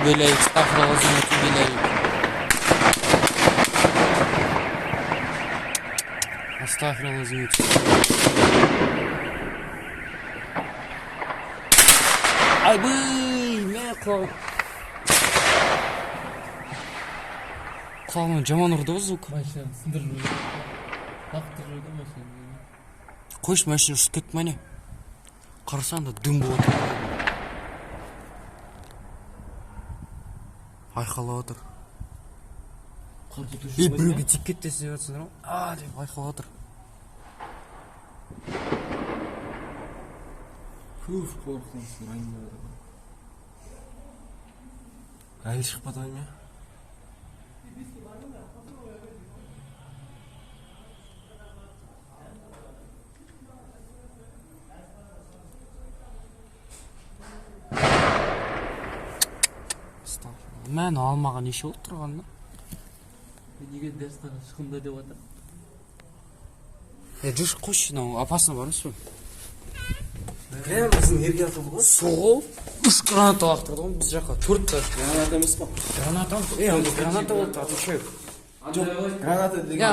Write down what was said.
وأتوب إليك، استغفر الله العظيم وأتوب إليك. استغفر الله العظيم وأتوب إليك. Ay bıy, ne kulağım? Kulağıma жаман ұрды ғой звук. Машина сындырып жүрді. Лақтырып жүрді машина. Қойшы, машина ұшып кетті ме не? Қарасаң да дүм болып отыр. Айқайлап отыр. Біреуге тиіп кетті десіп жатсыңдар ма? Деп айқайлап отыр. Көз қорқынсын айналады. Әлі шықпады ма? Мәні алмаған неше болып тұрғанына? Неге дәрістен шықында деп жатыр? Жүрші қойшы, опасно бар ма? Прямо біздің ерге атылды ғой? Соғыл 3 граната лақтырды ғой біз жаққа. 4 та. Граната емес па? Граната болды, отвечаю. Граната деген...